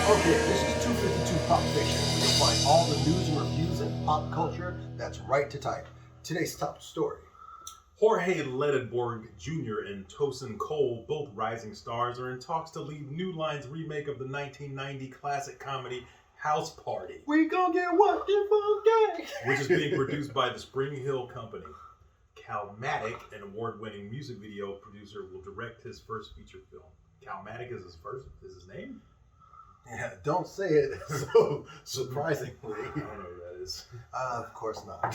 Okay, this is 252 Pop Fiction, where you'll find all the news and reviews and pop culture that's right to type. Today's top story. Jorge Ledenborg Jr. and Tosin Cole, both rising stars, are in talks to lead New Line's remake of the 1990 classic comedy House Party, We gon' get working for gay. which is being produced by the Spring Hill Company. Calmatic, an award-winning music video producer, will direct his first feature film. Calmatic is his name? Yeah, don't say it so surprisingly. I don't know who that is. Of course not.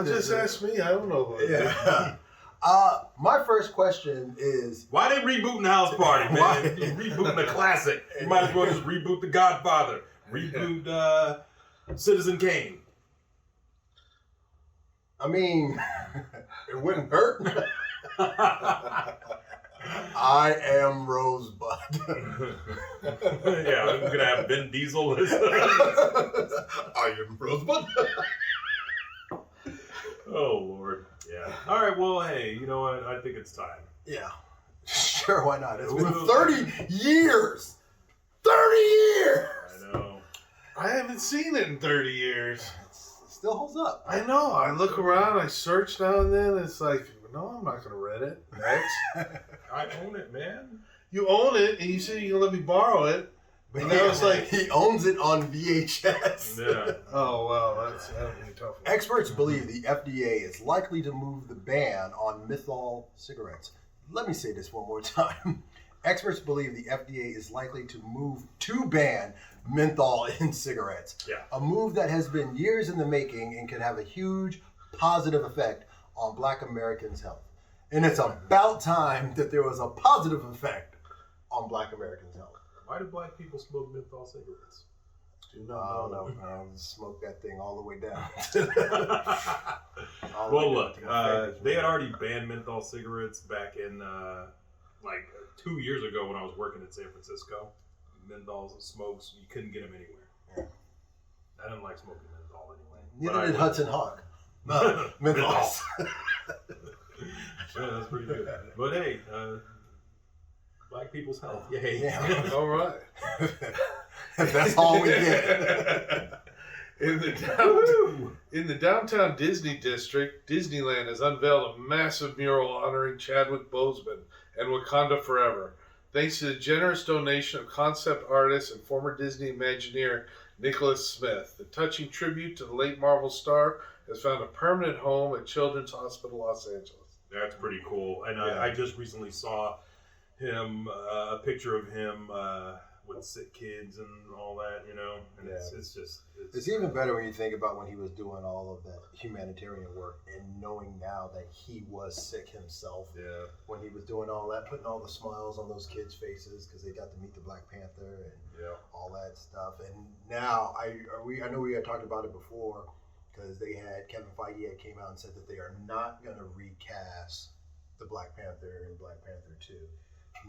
Just ask me. I don't know. Yeah. My first question is, Why they rebooting House Party, man? Why? You're rebooting a classic. You might as well just reboot The Godfather. Reboot Citizen Kane. I mean, it wouldn't hurt. I am Rosebud. Yeah, we're gonna have Vin Diesel. I am Rosebud. Oh Lord, yeah. All right, well, hey, you know what? I think it's time. Yeah, sure, why not? It's been 30 years. 30 years. I know. I haven't seen it in 30 years. It still holds up. I know. I look around. I search now and then. It's like, no, I'm not going to rent it. Next. I own it, man. You own it, and you said you're going to let me borrow it. But And that was like, he owns it on VHS. Yeah. oh, well, that'll be tough. Experts believe the FDA is likely to move the ban on menthol cigarettes. Let me say this one more time. Experts believe the FDA is likely to ban menthol in cigarettes. Yeah. A move that has been years in the making and can have a huge positive effect on Black Americans' health. And it's about time that there was a positive effect on Black Americans' health. Why do Black people smoke menthol cigarettes? I don't know. I'll smoke that thing all the way down. Well, look, they had already banned menthol cigarettes back in like 2 years ago when I was working in San Francisco. Menthol smokes, you couldn't get them anywhere. Yeah. I didn't like smoking menthol anyway. Neither did Hudson Hawk. Menthols. Yeah, that's pretty good. But hey, Black people's health. Yay. Yeah. All right. That's all we get. In the downtown Disney district, Disneyland has unveiled a massive mural honoring Chadwick Boseman and Wakanda Forever, thanks to the generous donation of concept artist and former Disney Imagineer Nicholas Smith. The touching tribute to the late Marvel star has found a permanent home at Children's Hospital Los Angeles. That's pretty cool. And Yeah. I just recently saw him, a picture of him with sick kids and all that, you know. And Yeah. it's It's even better when you think about when he was doing all of that humanitarian work and knowing now that he was sick himself. Yeah. When he was doing all that, putting all the smiles on those kids' faces because they got to meet the Black Panther and Yeah. all that stuff. And now I know we had talked about it before because Kevin Feige had came out and said that they are not going to recast the Black Panther in Black Panther 2.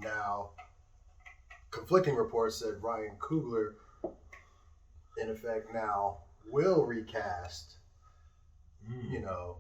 Now, conflicting reports said Ryan Coogler, in effect now, will recast, you know,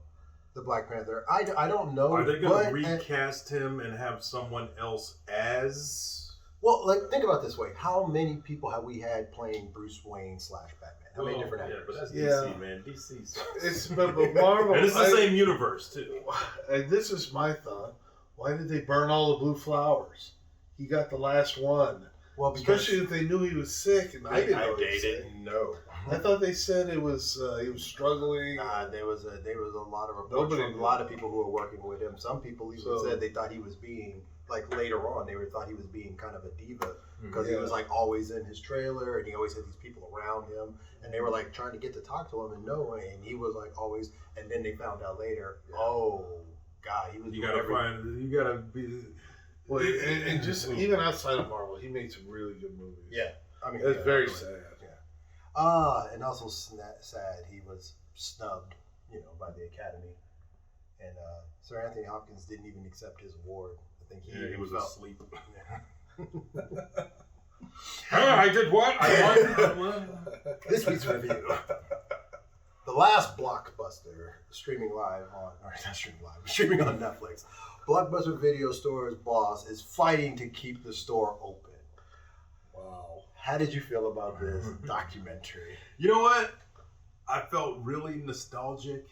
the Black Panther. I don't know. Are they going to recast him and have someone else as? Well, like, think about it this way. How many people have we had playing Bruce Wayne / Batman? How many different actors? Yeah, but that's Yeah. DC, man. DC sucks. But Marvel, And it's the same universe, too. And this is my thought. Why did they burn all the blue flowers? He got the last one. Well, because Especially if they knew he was sick, and I didn't know he was sick. didn't know. I thought they said it was he was struggling. There was a lot of reports from a lot of people who were working with him. Some people even said they thought he was being, like, later on, thought he was being kind of a diva because he was, like, always in his trailer and he always had these people around him and they were, like, trying to get to talk to him and he was, like, always, and then they found out later, oh God, he was. You gotta be. Well, and just even outside of Marvel, he made some really good movies. Yeah, I mean, it's very sad. Yeah. And also sad he was snubbed, you know, by the Academy, and Sir Anthony Hopkins didn't even accept his award. I think he was asleep. Yeah. I did what? I won. This week's review. The last Blockbuster streaming on Netflix. Blockbuster Video Store's boss is fighting to keep the store open. Wow. How did you feel about this documentary? You know what? I felt really nostalgic.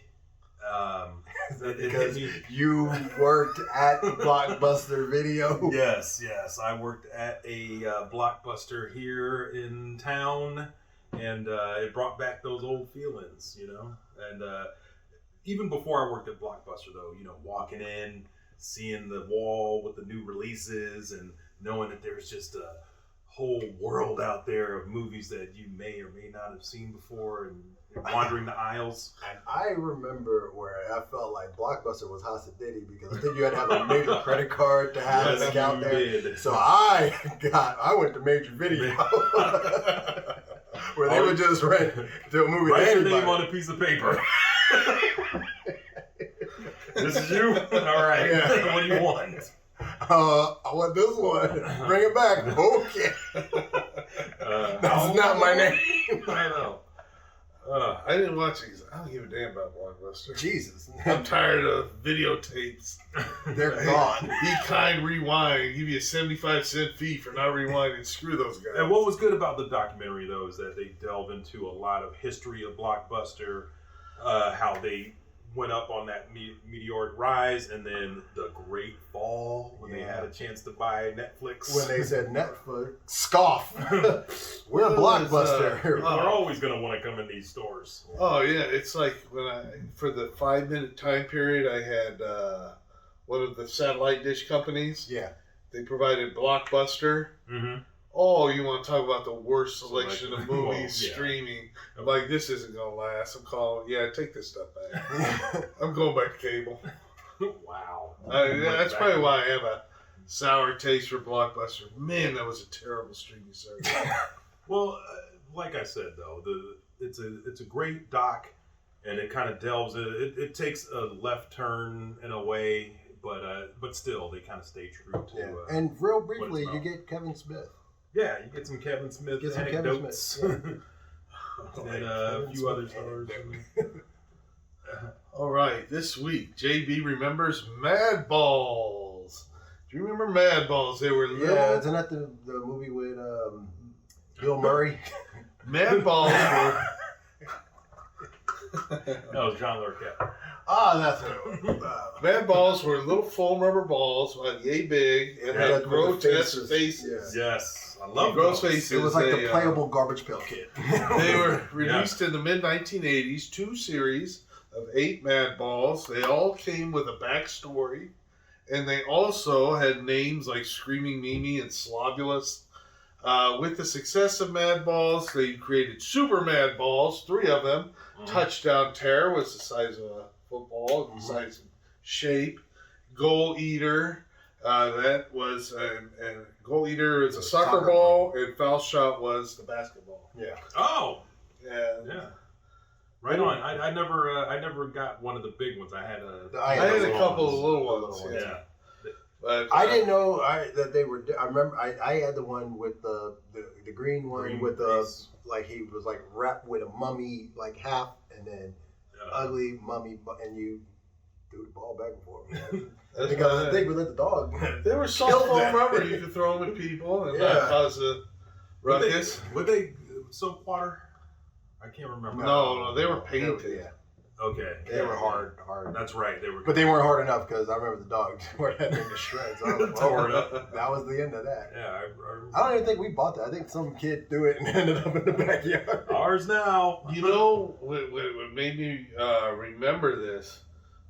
Because you worked at Blockbuster Video. Yes. I worked at a Blockbuster here in town, and it brought back those old feelings, you know. And even before I worked at Blockbuster, though, you know, walking in, seeing the wall with the new releases, and knowing that there's just a whole world out there of movies that you may or may not have seen before, and wandering the aisles. And I remember where I felt like Blockbuster was Hasidity because I think you had to have a major credit card to have an account there. Did. So I went to Major Video where they would just rent the movie. Write to your anybody. name on a piece of paper. This is you? All right. Yeah. What do you want? I want this one. Bring it back. Okay. That's not my name. I know. I didn't watch these. I don't give a damn about Blockbuster. Jesus. I'm tired of videotapes. They're gone. Be kind, rewind. Give you a 75-cent fee for not rewinding. Screw those guys. And what was good about the documentary, though, is that they delve into a lot of history of Blockbuster, how they went up on that meteoric rise, and then the great fall when they had a chance to buy Netflix. When they said Netflix, scoff. We're Blockbuster. We're always going to want to come in these stores. Oh yeah, it's like for the 5-minute time period, I had one of the satellite dish companies. Yeah. They provided Blockbuster. Mm-hmm. Oh, you want to talk about the worst selection of movies Well, yeah. streaming? I'm like, this isn't gonna last. I'm calling. Yeah, take this stuff back. I'm going back to cable. Wow. That's probably why I have a sour taste for Blockbuster. Man, that was a terrible streaming service. Well, like I said, though, it's a great doc, and it kind of delves. It takes a left turn in a way, but still they kind of stay true to. Yeah. And real what briefly, it's you about. get Kevin Smith. Yeah, you get some Kevin Smith anecdotes. Kevin And a few other stars. All right, this week, JB remembers Madballs. Do you remember Madballs? They were little. Yeah, isn't that the movie with Bill Murray? Madballs were. That was John Larroquette. That's it. Madballs were little foam rubber balls, about yay big, and Yeah, had with the grotesque faces. faces. Yes, I love Gross those. faces. It was like They, the playable Garbage Pail Kid. They were released in the mid-1980s, 2 series of 8 Madballs. They all came with a backstory, and they also had names like Screaming Mimi and Slobulus. With the success of Madballs, they created Super Madballs, 3 of them. Touchdown Terror was the size of a football, the size and shape. Goal Eater, that was, and Goal Eater is a soccer ball, and Foul Shot was the basketball. Yeah. Oh, And yeah. Right on. I never got one of the big ones. I had I had a couple of little ones. Yeah. But, I didn't know that they were. I remember I had the one with the green one Green with the face. like he was like wrapped with a mummy like half and then ugly mummy and you threw the ball back and forth. Man. That's Because about I think we let the dog. they were soft Killed foam that. rubber. You could throw them at people and Yeah. not cause a ruckus. Would they soap water? I can't remember. No, they were painted. Yeah, Okay. they were hard. That's right. They were. But they weren't hard enough because I remember the dog tore that thing to shreds. I was like, Tore it well, that was the end of that. Yeah. I don't even think we bought that. I think some kid threw it and ended up in the backyard. Ours now. You know what made me remember this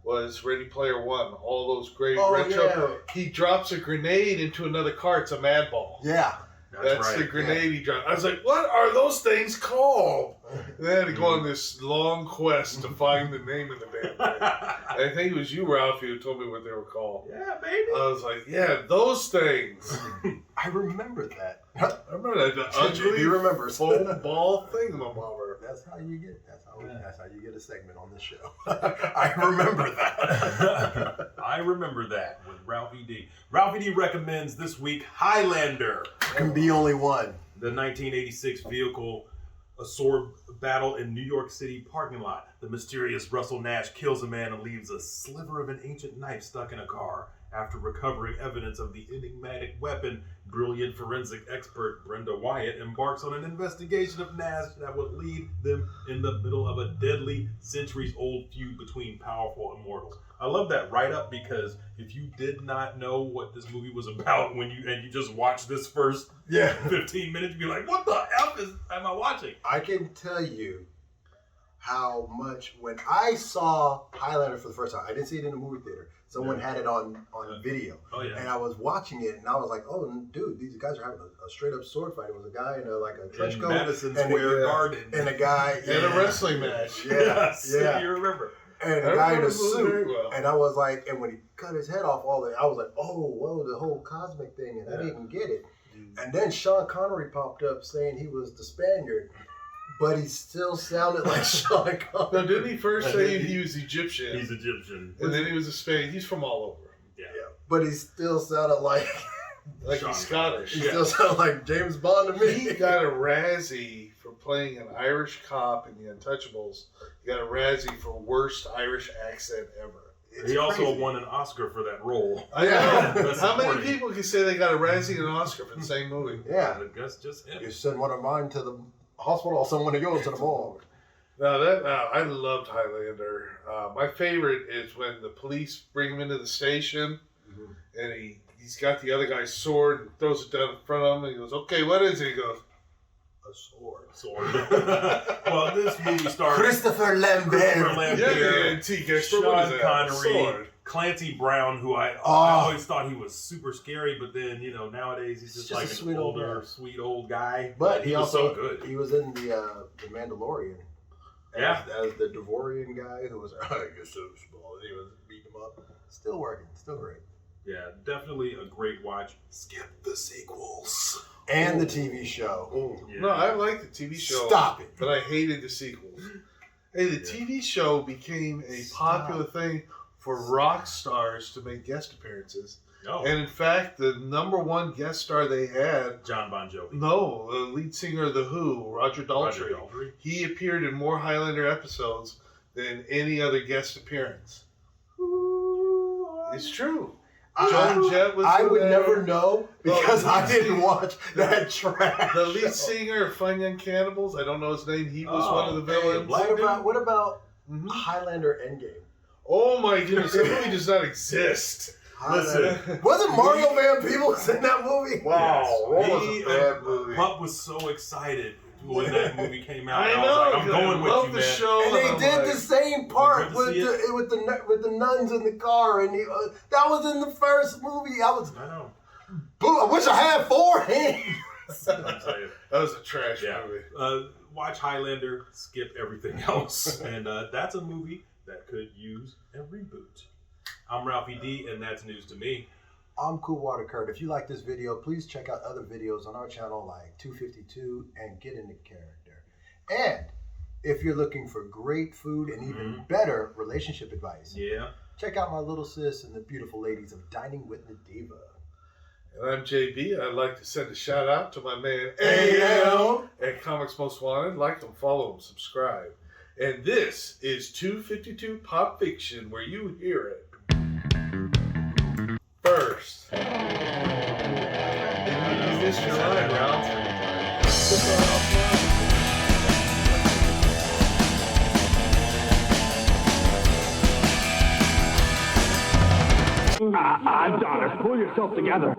was Ready Player One. All those great retro. yeah. He drops a grenade into another car. It's a Madball. Yeah. That's right. the grenade he dropped. I was like, what are those things called? And they had to go on this long quest to find the name of the damn thing. I think it was you, Ralphie, who told me what they were called. Yeah, baby. I was like, yeah, those things. I remember that. I remember that. The ugly He remembers. foam ball thingamabobber. That's how you get. That's how you get a segment on this show. I remember that. I remember that with Ralphie D. Ralphie D recommends this week Highlander, Can be only one. the 1986 vehicle, a sword battle in New York City parking lot. The mysterious Russell Nash kills a man and leaves a sliver of an ancient knife stuck in a car. After recovering evidence of the enigmatic weapon, brilliant forensic expert Brenda Wyatt embarks on an investigation of Nash that would lead them in the middle of a deadly, centuries-old feud between powerful immortals. I love that write-up because if you did not know what this movie was about when you just watched this first 15 minutes, you'd be like, what the F am I watching? I can tell you how much, when I saw Highlander for the first time, I didn't see it in the movie theater. Someone had it on video. Oh, yeah. And I was watching it, and I was like, oh, dude, these guys are having a straight-up sword fight. It was a guy in a trench coat. Madison Square Garden. And a guy in a wrestling match. Yes, you remember. And a guy in a suit. Well. And I was like, and when he cut his head off, I was like, oh, whoa, the whole cosmic thing, and I didn't get it. And then Sean Connery popped up saying he was the Spaniard. But he still sounded like Sean Connery. No, didn't he first say he was Egyptian? He's Egyptian. And then he was a Spaniard. He's from all over. Yeah. But he still sounded like he's Scottish. He still sounded like James Bond to me. He got a Razzie for playing an Irish cop in The Untouchables. He got a Razzie for worst Irish accent ever. He also won an Oscar for that role. I know. How many people can say they got a Razzie and an Oscar for the same movie? Yeah. I guess just him. You send one of mine to the hospital, or someone to go to the morgue. I loved Highlander. My favorite is when the police bring him into the station, and he's got the other guy's sword and throws it down in front of him, and he goes, "Okay, what is it?" He goes, "A sword." Well, this movie stars Christopher Lambert. Sean Connery, Clancy Brown, who I always thought he was super scary, but then nowadays he's just like an older, sweet old guy. But he was also so good. He was in the Mandalorian. As the Devorian guy who was you're so small. He was beating him up. Still working. Still great. Yeah, definitely a great watch. Skip the sequels. And the TV show. Yeah. No, I like the TV show. Stop it. But I hated the sequels. Hey, the TV show became a popular thing for rock stars to make guest appearances. Oh. And in fact, the number one guest star they had... John Bon Jovi. No, the lead singer of The Who, Roger Daltrey. He appeared in more Highlander episodes than any other guest appearance. It's true. Joan Jett was I would there. never know because I didn't watch that trash. The lead singer of Fun Young Cannibals, I don't know his name. He was one of the villains. What about Highlander Endgame? Oh my goodness, that movie does not exist. Listen, wasn't Mario Van Peebles in that movie? Wow, that was a bad movie. Pup was so excited when that movie came out. I know. was like, I'm going with you, man. Show, and they did the same part with the nuns in the car, and that was in the first movie. I know. Boo! I wish I had 4 hands. That was a trash movie. Watch Highlander, skip everything else, and that's a movie that could use a reboot. I'm Ralphie D, and that's news to me. I'm Cool Water Kurt. If you like this video, please check out other videos on our channel like 252 and Get Into Character. And if you're looking for great food and even better relationship advice, check out my little sis and the beautiful ladies of Dining with the Diva. And I'm JB. I'd like to send a shout out to my man AL at Comics Most Wanted. Like him, follow him, subscribe. And this is 252 Pop Fiction, where you hear it first. Is this your line, Ralph? Daughter, pull yourself together.